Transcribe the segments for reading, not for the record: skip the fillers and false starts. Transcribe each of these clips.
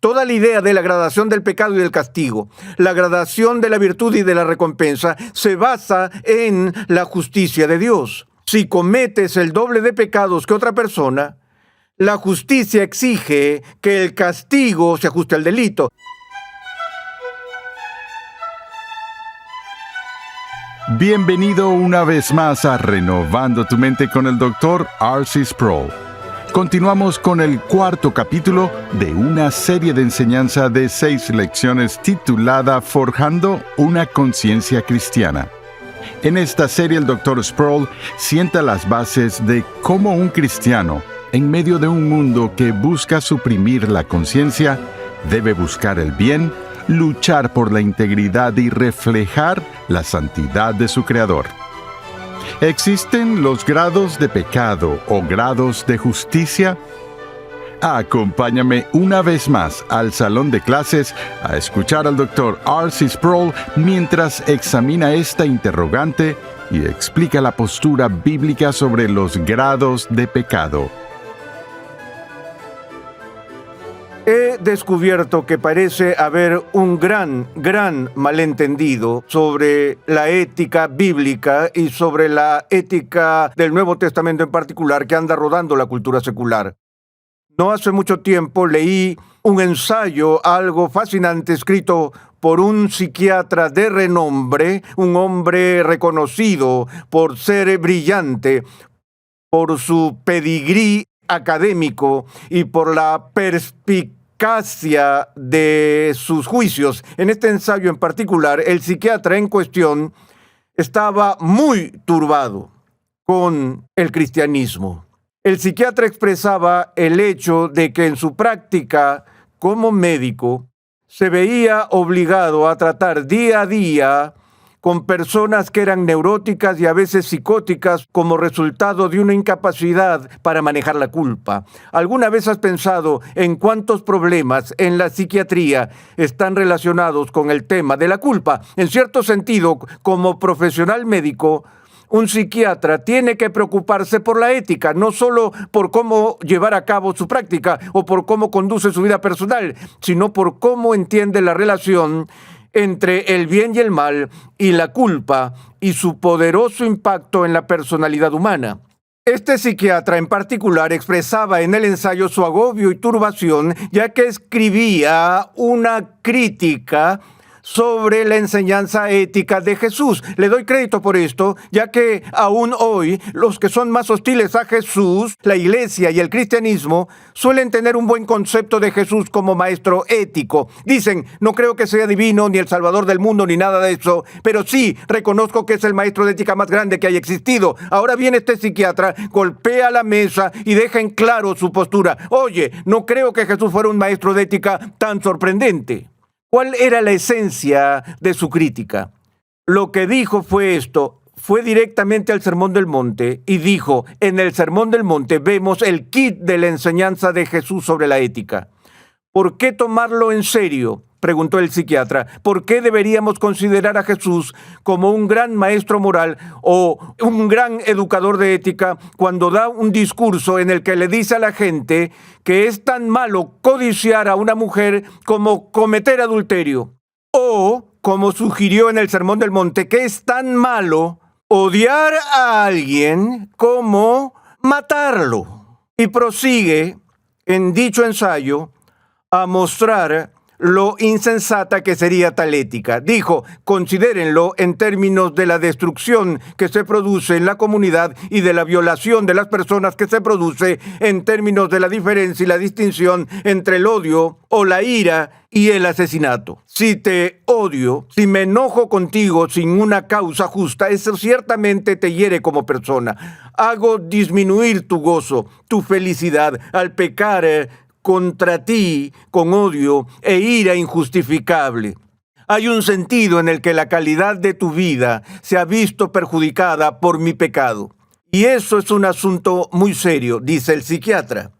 Toda la idea de la gradación del pecado y del castigo, la gradación de la virtud y de la recompensa, se basa en la justicia de Dios. Si cometes el doble de pecados que otra persona, la justicia exige que el castigo se ajuste al delito. Bienvenido una vez más a Renovando tu Mente con el Dr. R.C. Sproul. Continuamos con el cuarto capítulo de una serie de enseñanza de 6 lecciones titulada Forjando una conciencia cristiana. En esta serie el Dr. Sproul sienta las bases de cómo un cristiano, en medio de un mundo que busca suprimir la conciencia, debe buscar el bien, luchar por la integridad y reflejar la santidad de su Creador. ¿Existen los grados de pecado o grados de justicia? Acompáñame una vez más al salón de clases a escuchar al Dr. R.C. Sproul mientras examina esta interrogante y explica la postura bíblica sobre los grados de pecado. He descubierto que parece haber un gran malentendido sobre la ética bíblica y sobre la ética del Nuevo Testamento en particular que anda rodando la cultura secular. No hace mucho tiempo leí un ensayo algo fascinante escrito por un psiquiatra de renombre, un hombre reconocido por ser brillante, por su pedigrí académico y por la perspicacia de sus juicios. En este ensayo en particular, el psiquiatra en cuestión estaba muy turbado con el cristianismo. El psiquiatra expresaba el hecho de que en su práctica como médico se veía obligado a tratar día a día con personas que eran neuróticas y a veces psicóticas como resultado de una incapacidad para manejar la culpa. ¿Alguna vez has pensado en cuántos problemas en la psiquiatría están relacionados con el tema de la culpa? En cierto sentido, como profesional médico, un psiquiatra tiene que preocuparse por la ética, no solo por cómo llevar a cabo su práctica o por cómo conduce su vida personal, sino por cómo entiende la relación entre el bien y el mal y la culpa y su poderoso impacto en la personalidad humana. Este psiquiatra en particular expresaba en el ensayo su agobio y turbación, ya que escribía una crítica sobre la enseñanza ética de Jesús. Le doy crédito por esto, ya que aún hoy los que son más hostiles a Jesús, la Iglesia y el cristianismo, suelen tener un buen concepto de Jesús como maestro ético. Dicen, no creo que sea divino, ni el salvador del mundo, ni nada de eso, pero sí reconozco que es el maestro de ética más grande que haya existido. Ahora viene este psiquiatra, golpea la mesa y deja en claro su postura. Oye, no creo que Jesús fuera un maestro de ética tan sorprendente. ¿Cuál era la esencia de su crítica? Lo que dijo fue esto. Fue directamente al Sermón del Monte y dijo, en el Sermón del Monte vemos el kit de la enseñanza de Jesús sobre la ética. ¿Por qué tomarlo en serio?, preguntó el psiquiatra. ¿Por qué deberíamos considerar a Jesús como un gran maestro moral o un gran educador de ética cuando da un discurso en el que le dice a la gente que es tan malo codiciar a una mujer como cometer adulterio? O, como sugirió en el Sermón del Monte, que es tan malo odiar a alguien como matarlo. Y prosigue en dicho ensayo a mostrar lo insensata que sería tal ética. Dijo, considérenlo en términos de la destrucción que se produce en la comunidad y de la violación de las personas que se produce en términos de la diferencia y la distinción entre el odio o la ira y el asesinato. Si te odio, si me enojo contigo sin una causa justa, eso ciertamente te hiere como persona. Hago disminuir tu gozo, tu felicidad al pecar contra ti con odio e ira injustificable. Hay un sentido en el que la calidad de tu vida se ha visto perjudicada por mi pecado. Y eso es un asunto muy serio, dice el psiquiatra.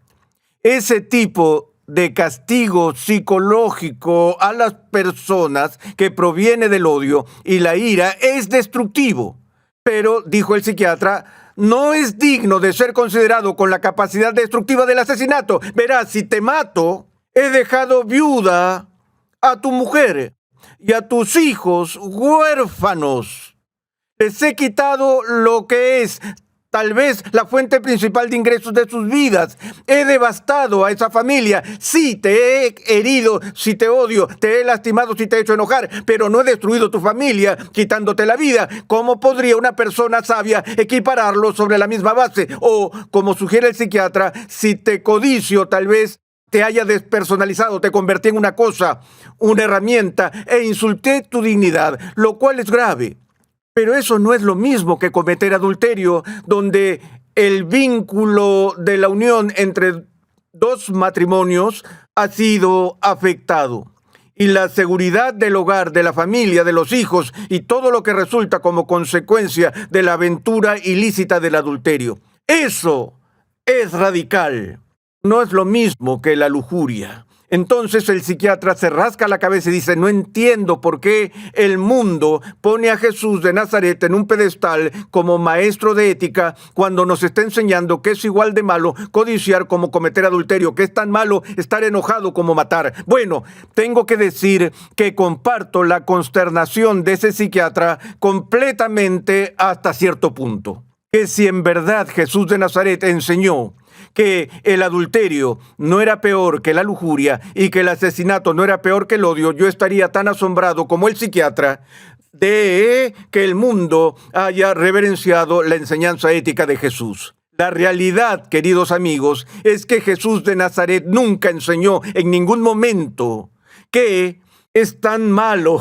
Ese tipo de castigo psicológico a las personas que proviene del odio y la ira es destructivo. Pero, dijo el psiquiatra, no es digno de ser considerado con la capacidad destructiva del asesinato. Verás, si te mato, He dejado viuda a tu mujer y a tus hijos huérfanos. Les he quitado lo que es tal vez la fuente principal de ingresos de sus vidas. He devastado a esa familia. Sí, te he herido, si te odio, te he lastimado, si te he hecho enojar, pero no he destruido tu familia quitándote la vida. ¿Cómo podría una persona sabia equipararlo sobre la misma base? O, como sugiere el psiquiatra, si te codicio, tal vez te haya despersonalizado, te convertí en una cosa, una herramienta, e insulté tu dignidad, lo cual es grave. Pero eso no es lo mismo que cometer adulterio, donde el vínculo de la unión entre dos matrimonios ha sido afectado. Y la seguridad del hogar, de la familia, de los hijos y todo lo que resulta como consecuencia de la aventura ilícita del adulterio. Eso es radical. No es lo mismo que la lujuria. Entonces el psiquiatra se rasca la cabeza y dice, no entiendo por qué el mundo pone a Jesús de Nazaret en un pedestal como maestro de ética cuando nos está enseñando que es igual de malo codiciar como cometer adulterio, que es tan malo estar enojado como matar. Bueno, tengo que decir que comparto la consternación de ese psiquiatra completamente hasta cierto punto. Que si en verdad Jesús de Nazaret enseñó que el adulterio no era peor que la lujuria y que el asesinato no era peor que el odio, yo estaría tan asombrado como el psiquiatra de que el mundo haya reverenciado la enseñanza ética de Jesús. La realidad, queridos amigos, es que Jesús de Nazaret nunca enseñó en ningún momento que es tan malo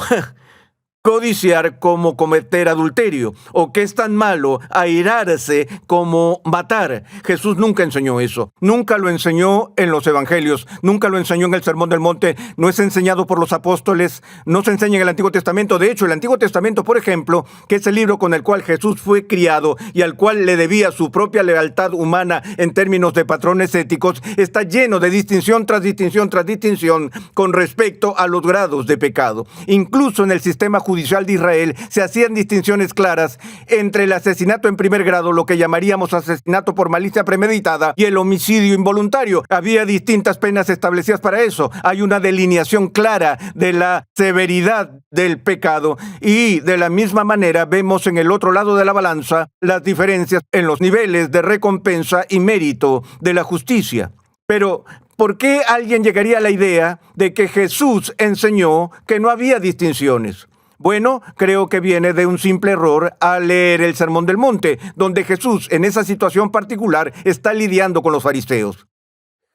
codiciar como cometer adulterio, o que es tan malo airarse como matar. Jesús nunca enseñó eso. Nunca lo enseñó en los evangelios, nunca lo enseñó en el Sermón del Monte, no es enseñado por los apóstoles, no se enseña en el Antiguo Testamento. De hecho, el Antiguo Testamento, por ejemplo, que es el libro con el cual Jesús fue criado y al cual le debía su propia lealtad humana en términos de patrones éticos, está lleno de distinción tras distinción tras distinción con respecto a los grados de pecado. Incluso en el sistema judicial de Israel se hacían distinciones claras entre el asesinato en primer grado, lo que llamaríamos asesinato por malicia premeditada, y el homicidio involuntario. Había distintas penas establecidas para eso. Hay una delineación clara de la severidad del pecado y de la misma manera vemos en el otro lado de la balanza las diferencias en los niveles de recompensa y mérito de la justicia. Pero ¿por qué alguien llegaría a la idea de que Jesús enseñó que no había distinciones? Bueno, creo que viene de un simple error al leer el Sermón del Monte, donde Jesús, en esa situación particular, está lidiando con los fariseos.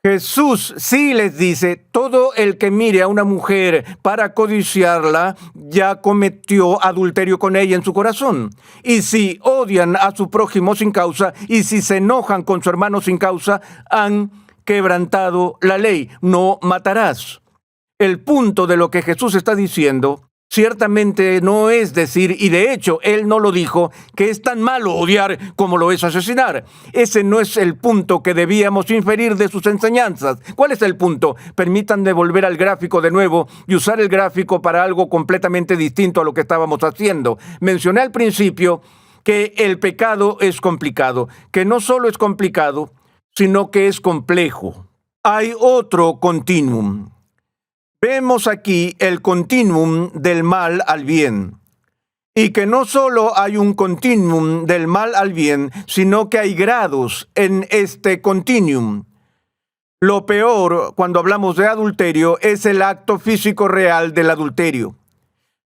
Jesús sí les dice, todo el que mire a una mujer para codiciarla, ya cometió adulterio con ella en su corazón. Y si odian a su prójimo sin causa, y si se enojan con su hermano sin causa, han quebrantado la ley. No matarás. El punto de lo que Jesús está diciendo ciertamente no es decir, y de hecho él no lo dijo, que es tan malo odiar como lo es asesinar. Ese no es el punto que debíamos inferir de sus enseñanzas. ¿Cuál es el punto? Permítanme volver al gráfico de nuevo y usar el gráfico para algo completamente distinto a lo que estábamos haciendo. Mencioné al principio que el pecado es complicado, que no solo es complicado, sino que es complejo. Hay otro continuum. Vemos aquí el continuum del mal al bien. Y que no solo hay un continuum del mal al bien, sino que hay grados en este continuum. Lo peor, cuando hablamos de adulterio, es el acto físico real del adulterio.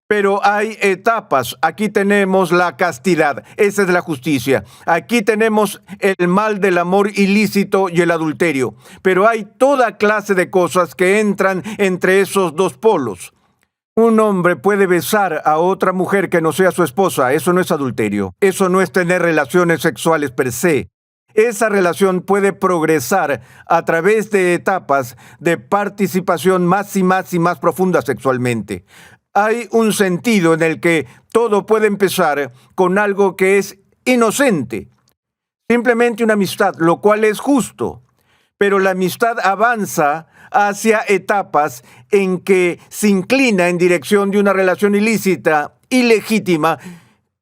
Pero hay etapas. Aquí tenemos la castidad. Esa es la justicia. Aquí tenemos el mal del amor ilícito y el adulterio. Pero hay toda clase de cosas que entran entre esos dos polos. Un hombre puede besar a otra mujer que no sea su esposa. Eso no es adulterio. Eso no es tener relaciones sexuales per se. Esa relación puede progresar a través de etapas de participación más y más y más profunda sexualmente. Hay un sentido en el que todo puede empezar con algo que es inocente, simplemente una amistad, lo cual es justo, pero la amistad avanza hacia etapas en que se inclina en dirección de una relación ilícita, ilegítima,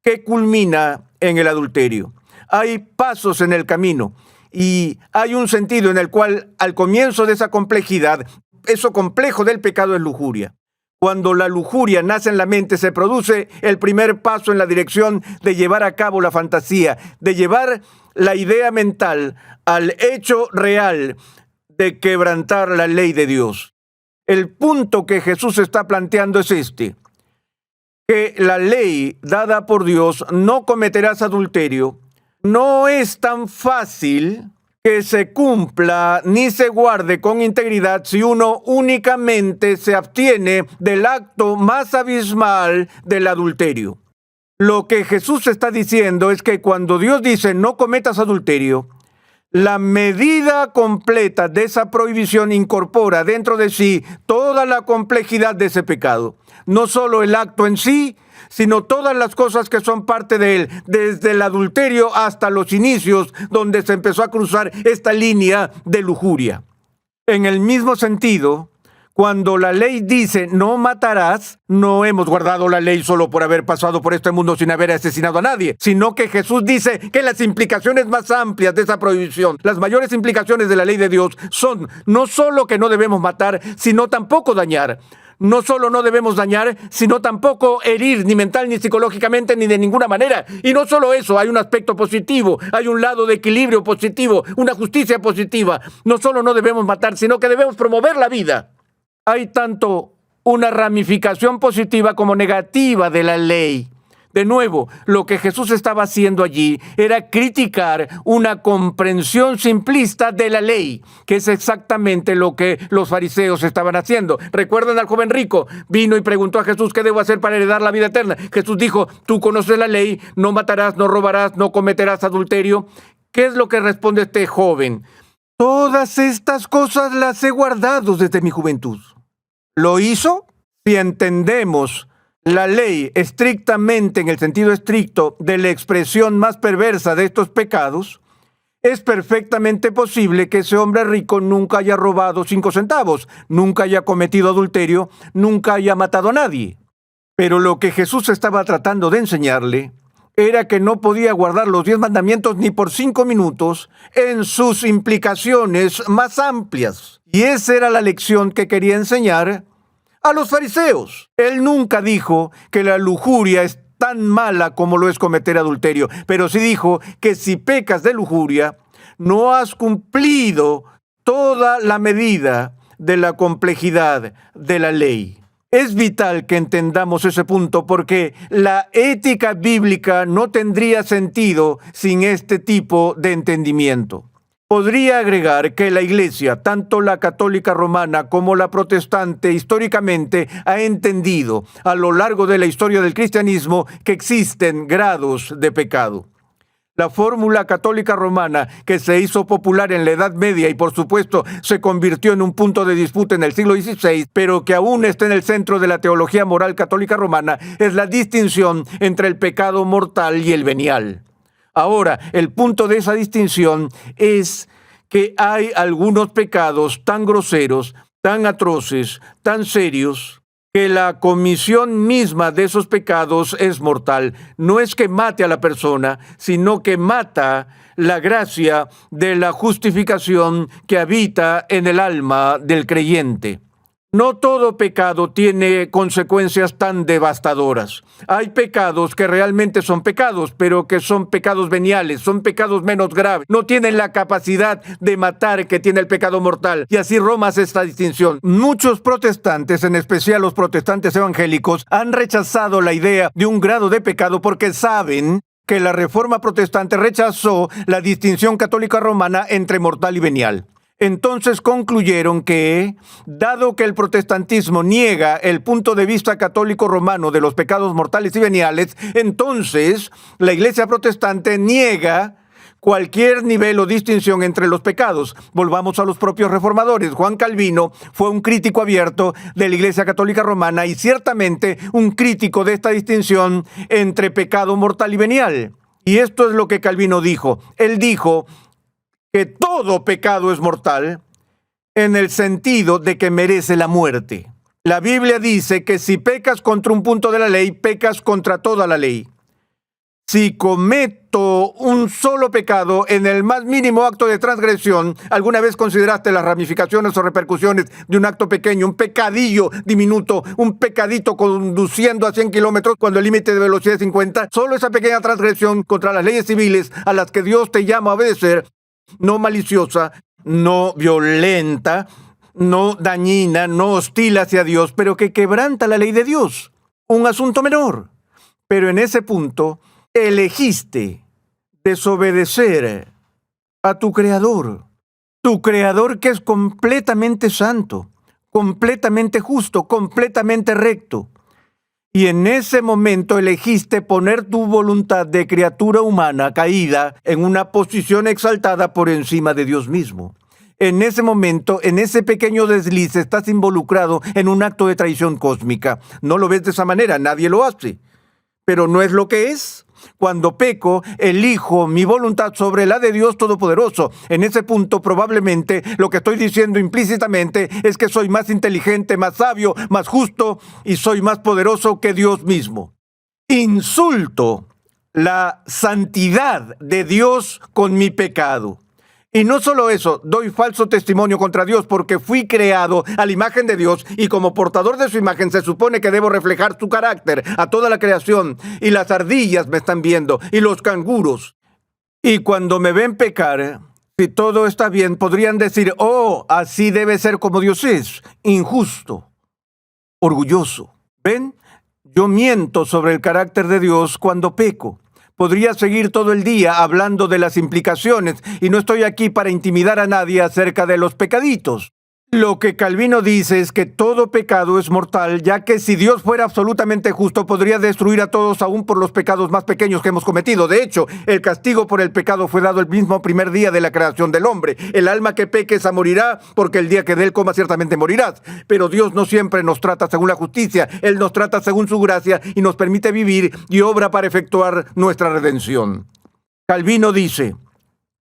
que culmina en el adulterio. Hay pasos en el camino y hay un sentido en el cual al comienzo de esa complejidad eso complejo del pecado es lujuria. Cuando la lujuria nace en la mente, se produce el primer paso en la dirección de llevar a cabo la fantasía, de llevar la idea mental al hecho real de quebrantar la ley de Dios. El punto que Jesús está planteando es este: que la ley dada por Dios, no cometerás adulterio, no es tan fácil que se cumpla ni se guarde con integridad si uno únicamente se abstiene del acto más abismal del adulterio. Lo que Jesús está diciendo es que cuando Dios dice no cometas adulterio, la medida completa de esa prohibición incorpora dentro de sí toda la complejidad de ese pecado. No solo el acto en sí, sino todas las cosas que son parte de él, desde el adulterio hasta los inicios donde se empezó a cruzar esta línea de lujuria. En el mismo sentido, cuando la ley dice no matarás, no hemos guardado la ley solo por haber pasado por este mundo sin haber asesinado a nadie, sino que Jesús dice que las implicaciones más amplias de esa prohibición, las mayores implicaciones de la ley de Dios son no solo que no debemos matar, sino tampoco dañar. No solo no debemos dañar, sino tampoco herir, ni mental, ni psicológicamente, ni de ninguna manera. Y no solo eso, hay un aspecto positivo, hay un lado de equilibrio positivo, una justicia positiva. No solo no debemos matar, sino que debemos promover la vida. Hay tanto una ramificación positiva como negativa de la ley. De nuevo, lo que Jesús estaba haciendo allí era criticar una comprensión simplista de la ley, que es exactamente lo que los fariseos estaban haciendo. ¿Recuerdan al joven rico? Vino y preguntó a Jesús, ¿qué debo hacer para heredar la vida eterna? Jesús dijo, tú conoces la ley, no matarás, no robarás, no cometerás adulterio. ¿Qué es lo que responde este joven? Todas estas cosas las he guardado desde mi juventud. ¿Lo hizo? Si entendemos la ley estrictamente en el sentido estricto de la expresión más perversa de estos pecados, es perfectamente posible que ese hombre rico nunca haya robado 5 centavos, nunca haya cometido adulterio, nunca haya matado a nadie. Pero lo que Jesús estaba tratando de enseñarle era que no podía guardar los 10 mandamientos ni por 5 minutos en sus implicaciones más amplias. Y esa era la lección que quería enseñar a los fariseos. Él nunca dijo que la lujuria es tan mala como lo es cometer adulterio, pero sí dijo que si pecas de lujuria, no has cumplido toda la medida de la complejidad de la ley. Es vital que entendamos ese punto porque la ética bíblica no tendría sentido sin este tipo de entendimiento. Podría agregar que la Iglesia, tanto la católica romana como la protestante, históricamente ha entendido a lo largo de la historia del cristianismo que existen grados de pecado. La fórmula católica romana, que se hizo popular en la Edad Media y por supuesto se convirtió en un punto de disputa en el siglo XVI, pero que aún está en el centro de la teología moral católica romana, es la distinción entre el pecado mortal y el venial. Ahora, el punto de esa distinción es que hay algunos pecados tan groseros, tan atroces, tan serios, que la comisión misma de esos pecados es mortal. No es que mate a la persona, sino que mata la gracia de la justificación que habita en el alma del creyente. No todo pecado tiene consecuencias tan devastadoras. Hay pecados que realmente son pecados, pero que son pecados veniales, son pecados menos graves. No tienen la capacidad de matar que tiene el pecado mortal. Y así Roma hace esta distinción. Muchos protestantes, en especial los protestantes evangélicos, han rechazado la idea de un grado de pecado porque saben que la Reforma protestante rechazó la distinción católica romana entre mortal y venial. Entonces concluyeron que, dado que el protestantismo niega el punto de vista católico romano de los pecados mortales y veniales, entonces la Iglesia protestante niega cualquier nivel o distinción entre los pecados. Volvamos a los propios reformadores. Juan Calvino fue un crítico abierto de la Iglesia Católica Romana y ciertamente un crítico de esta distinción entre pecado mortal y venial. Y esto es lo que Calvino dijo. Él dijo que todo pecado es mortal en el sentido de que merece la muerte. La Biblia dice que si pecas contra un punto de la ley, pecas contra toda la ley. Si cometo un solo pecado en el más mínimo acto de transgresión, ¿alguna vez consideraste las ramificaciones o repercusiones de un acto pequeño, un pecadillo diminuto, un pecadito conduciendo a 100 kilómetros cuando el límite de velocidad es 50? Solo esa pequeña transgresión contra las leyes civiles a las que Dios te llama a obedecer, no maliciosa, no violenta, no dañina, no hostil hacia Dios, pero que quebranta la ley de Dios. Un asunto menor. Pero en ese punto, elegiste desobedecer a tu Creador que es completamente santo, completamente justo, completamente recto. Y en ese momento elegiste poner tu voluntad de criatura humana caída en una posición exaltada por encima de Dios mismo. En ese momento, en ese pequeño desliz, estás involucrado en un acto de traición cósmica. No lo ves de esa manera, nadie lo hace. Pero no es lo que es. Cuando peco, elijo mi voluntad sobre la de Dios Todopoderoso. En ese punto, probablemente, lo que estoy diciendo implícitamente es que soy más inteligente, más sabio, más justo y soy más poderoso que Dios mismo. Insulto la santidad de Dios con mi pecado. Y no solo eso, doy falso testimonio contra Dios porque fui creado a la imagen de Dios y como portador de su imagen se supone que debo reflejar su carácter a toda la creación. Y las ardillas me están viendo y los canguros. Y cuando me ven pecar, si todo está bien, podrían decir, oh, así debe ser como Dios es, injusto, orgulloso. ¿Ven? Yo miento sobre el carácter de Dios cuando peco. Podría seguir todo el día hablando de las implicaciones y no estoy aquí para intimidar a nadie acerca de los pecaditos. Lo que Calvino dice es que todo pecado es mortal, ya que si Dios fuera absolutamente justo, podría destruir a todos aún por los pecados más pequeños que hemos cometido. De hecho, el castigo por el pecado fue dado el mismo primer día de la creación del hombre. El alma que peque esa morirá, porque el día que de él coma ciertamente morirás. Pero Dios no siempre nos trata según la justicia. Él nos trata según su gracia y nos permite vivir y obra para efectuar nuestra redención. Calvino dice: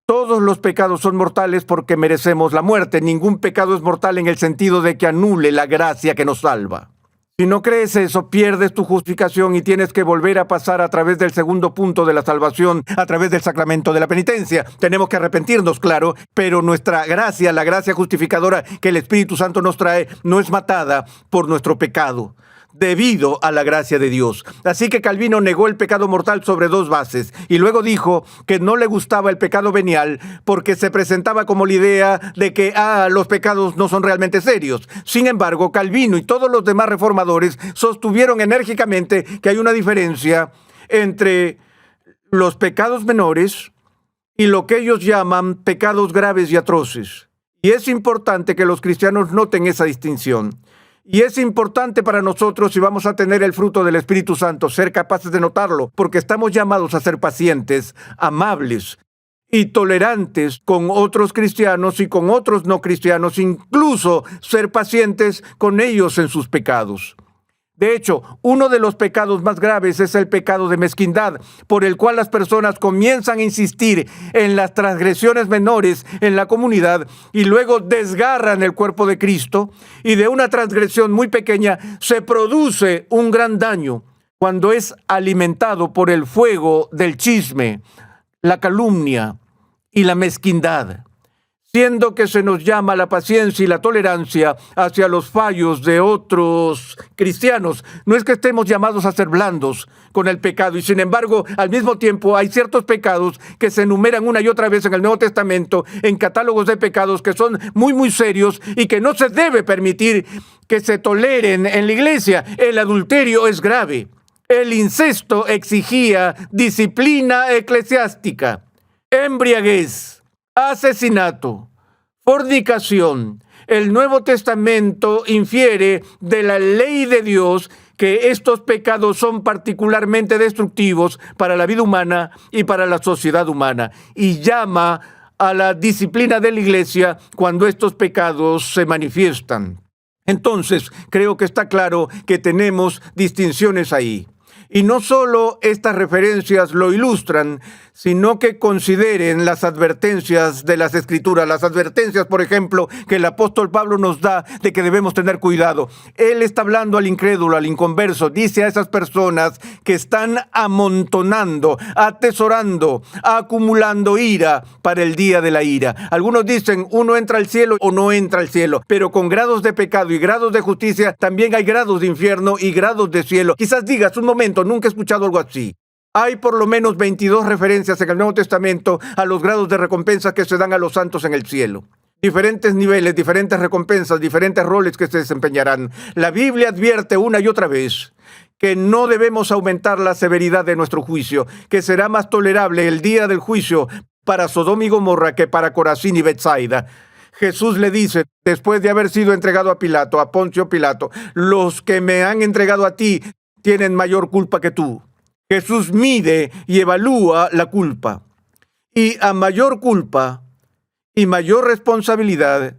todos los pecados son mortales porque merecemos la muerte. Ningún pecado es mortal en el sentido de que anule la gracia que nos salva. Si no crees eso, pierdes tu justificación y tienes que volver a pasar a través del segundo punto de la salvación, a través del sacramento de la penitencia. Tenemos que arrepentirnos, claro, pero nuestra gracia, la gracia justificadora que el Espíritu Santo nos trae, no es matada por nuestro pecado, debido a la gracia de Dios. Así que Calvino negó el pecado mortal sobre dos bases y luego dijo que no le gustaba el pecado venial porque se presentaba como la idea de que los pecados no son realmente serios. Sin embargo, Calvino y todos los demás reformadores sostuvieron enérgicamente que hay una diferencia entre los pecados menores y lo que ellos llaman pecados graves y atroces. Y es importante que los cristianos noten esa distinción. Y es importante para nosotros, si vamos a tener el fruto del Espíritu Santo, ser capaces de notarlo, porque estamos llamados a ser pacientes, amables y tolerantes con otros cristianos y con otros no cristianos, incluso ser pacientes con ellos en sus pecados. De hecho, uno de los pecados más graves es el pecado de mezquindad, por el cual las personas comienzan a insistir en las transgresiones menores en la comunidad y luego desgarran el cuerpo de Cristo, y de una transgresión muy pequeña se produce un gran daño cuando es alimentado por el fuego del chisme, la calumnia y la mezquindad. Siendo que se nos llama la paciencia y la tolerancia hacia los fallos de otros cristianos. No es que estemos llamados a ser blandos con el pecado, y sin embargo, al mismo tiempo, hay ciertos pecados que se enumeran una y otra vez en el Nuevo Testamento, en catálogos de pecados que son muy, muy serios y que no se debe permitir que se toleren en la iglesia. El adulterio es grave. El incesto exigía disciplina eclesiástica. Embriaguez, asesinato, fornicación. El Nuevo Testamento infiere de la ley de Dios que estos pecados son particularmente destructivos para la vida humana y para la sociedad humana, y llama a la disciplina de la iglesia cuando estos pecados se manifiestan. Entonces, creo que está claro que tenemos distinciones ahí. Y no solo estas referencias lo ilustran, sino que consideren las advertencias de las Escrituras, las advertencias, por ejemplo, que el apóstol Pablo nos da de que debemos tener cuidado. Él está hablando al incrédulo, al inconverso, dice a esas personas que están amontonando, atesorando, acumulando ira para el día de la ira. Algunos dicen, uno entra al cielo o no entra al cielo, pero con grados de pecado y grados de justicia, también hay grados de infierno y grados de cielo. Quizás digas, un momento, nunca he escuchado algo así. Hay por lo menos 22 referencias en el Nuevo Testamento a los grados de recompensa que se dan a los santos en el cielo. Diferentes niveles, diferentes recompensas, diferentes roles que se desempeñarán. La Biblia advierte una y otra vez que no debemos aumentar la severidad de nuestro juicio, que será más tolerable el día del juicio para Sodoma y Gomorra que para Corazín y Betsaida. Jesús le dice, después de haber sido entregado a Pilato, a Poncio Pilato, los que me han entregado a ti tienen mayor culpa que tú. Jesús mide y evalúa la culpa. Y a mayor culpa y mayor responsabilidad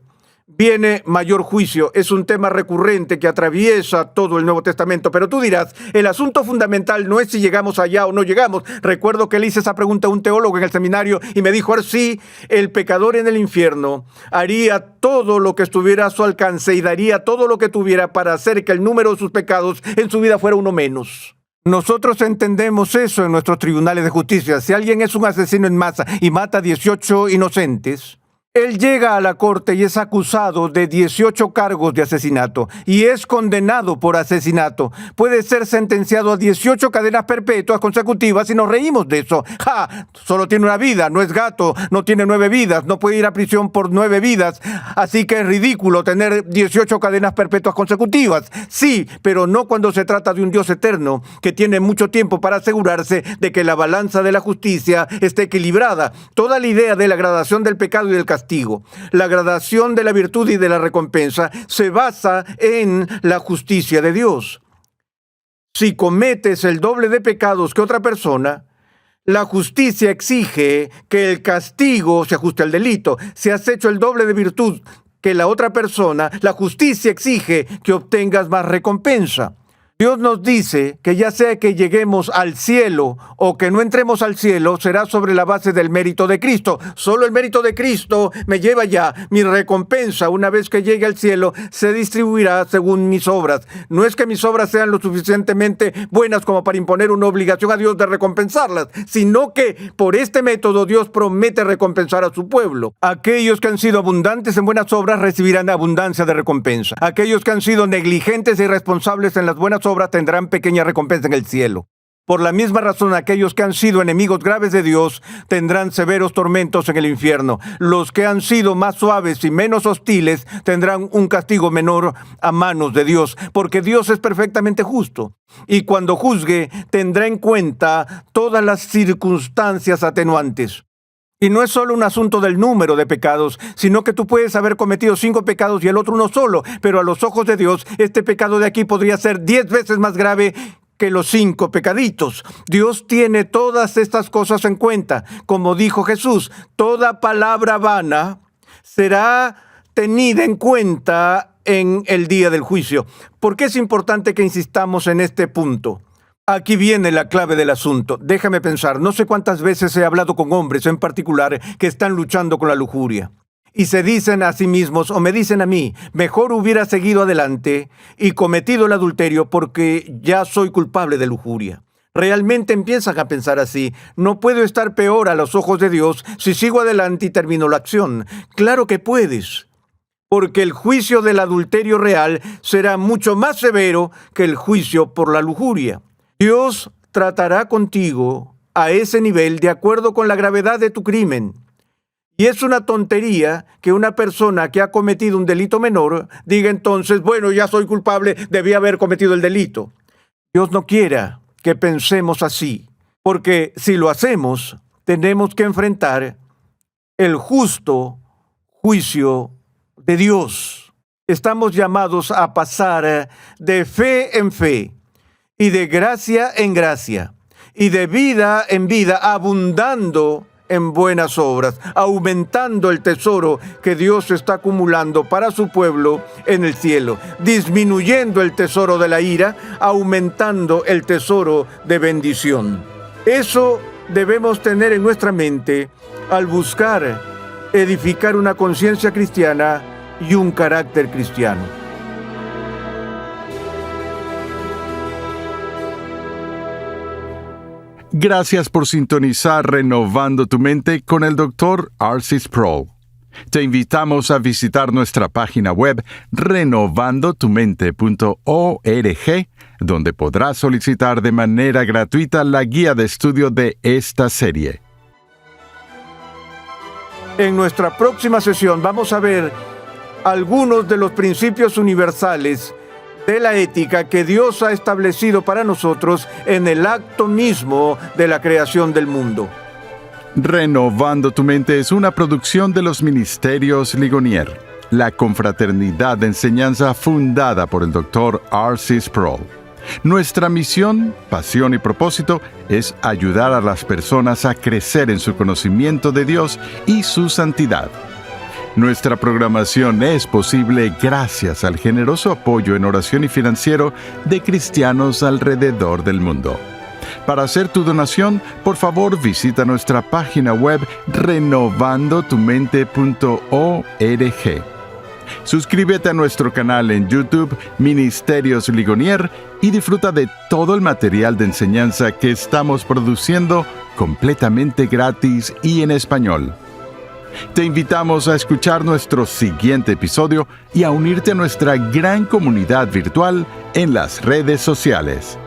viene mayor juicio. Es un tema recurrente que atraviesa todo el Nuevo Testamento. Pero tú dirás, el asunto fundamental no es si llegamos allá o no llegamos. Recuerdo que le hice esa pregunta a un teólogo en el seminario y me dijo, sí, el pecador en el infierno haría todo lo que estuviera a su alcance y daría todo lo que tuviera para hacer que el número de sus pecados en su vida fuera uno menos. Nosotros entendemos eso en nuestros tribunales de justicia. Si alguien es un asesino en masa y mata a 18 inocentes, él llega a la corte y es acusado de 18 cargos de asesinato y es condenado por asesinato. Puede ser sentenciado a 18 cadenas perpetuas consecutivas y nos reímos de eso. ¡Ja! Solo tiene una vida, no es gato, no tiene 9 vidas, no puede ir a prisión por 9 vidas. Así que es ridículo tener 18 cadenas perpetuas consecutivas. Sí, pero no cuando se trata de un Dios eterno que tiene mucho tiempo para asegurarse de que la balanza de la justicia esté equilibrada. Toda la idea de la gradación del pecado y del castigo, la gradación de la virtud y de la recompensa se basa en la justicia de Dios. Si cometes el doble de pecados que otra persona, la justicia exige que el castigo se ajuste al delito. Si has hecho el doble de virtud que la otra persona, la justicia exige que obtengas más recompensa. Dios nos dice que ya sea que lleguemos al cielo o que no entremos al cielo, será sobre la base del mérito de Cristo. Solo el mérito de Cristo me lleva ya. Mi recompensa, una vez que llegue al cielo, se distribuirá según mis obras. No es que mis obras sean lo suficientemente buenas como para imponer una obligación a Dios de recompensarlas, sino que por este método Dios promete recompensar a su pueblo. Aquellos que han sido abundantes en buenas obras recibirán abundancia de recompensa. Aquellos que han sido negligentes e irresponsables en las buenas obras tendrán pequeña recompensa en el cielo. Por la misma razón, aquellos que han sido enemigos graves de Dios tendrán severos tormentos en el infierno. Los que han sido más suaves y menos hostiles tendrán un castigo menor a manos de Dios, porque Dios es perfectamente justo. Y cuando juzgue, tendrá en cuenta todas las circunstancias atenuantes. Y no es solo un asunto del número de pecados, sino que tú puedes haber cometido 5 pecados y el otro uno solo, pero a los ojos de Dios, este pecado de aquí podría ser 10 veces más grave que los 5 pecaditos. Dios tiene todas estas cosas en cuenta. Como dijo Jesús, toda palabra vana será tenida en cuenta en el día del juicio. ¿Por qué es importante que insistamos en este punto? Aquí viene la clave del asunto. Déjame pensar, no sé cuántas veces he hablado con hombres en particular que están luchando con la lujuria. Y se dicen a sí mismos, o me dicen a mí, mejor hubiera seguido adelante y cometido el adulterio porque ya soy culpable de lujuria. Realmente empiezan a pensar así. No puedo estar peor a los ojos de Dios si sigo adelante y termino la acción. Claro que puedes, porque el juicio del adulterio real será mucho más severo que el juicio por la lujuria. Dios tratará contigo a ese nivel de acuerdo con la gravedad de tu crimen. Y es una tontería que una persona que ha cometido un delito menor diga entonces, bueno, ya soy culpable, debí haber cometido el delito. Dios no quiera que pensemos así, porque si lo hacemos, tenemos que enfrentar el justo juicio de Dios. Estamos llamados a pasar de fe en fe, y de gracia en gracia, y de vida en vida, abundando en buenas obras, aumentando el tesoro que Dios está acumulando para su pueblo en el cielo, disminuyendo el tesoro de la ira, aumentando el tesoro de bendición. Eso debemos tener en nuestra mente al buscar edificar una conciencia cristiana y un carácter cristiano. Gracias por sintonizar Renovando tu Mente con el Dr. R.C. Sproul. Te invitamos a visitar nuestra página web renovandotumente.org, donde podrás solicitar de manera gratuita la guía de estudio de esta serie. En nuestra próxima sesión vamos a ver algunos de los principios universales de la ética que Dios ha establecido para nosotros en el acto mismo de la creación del mundo. Renovando tu Mente es una producción de los Ministerios Ligonier, la confraternidad de enseñanza fundada por el Dr. R.C. Sproul. Nuestra misión, pasión y propósito es ayudar a las personas a crecer en su conocimiento de Dios y su santidad. Nuestra programación es posible gracias al generoso apoyo en oración y financiero de cristianos alrededor del mundo. Para hacer tu donación, por favor visita nuestra página web renovandotumente.org. Suscríbete a nuestro canal en YouTube, Ministerios Ligonier, y disfruta de todo el material de enseñanza que estamos produciendo completamente gratis y en español. Te invitamos a escuchar nuestro siguiente episodio y a unirte a nuestra gran comunidad virtual en las redes sociales.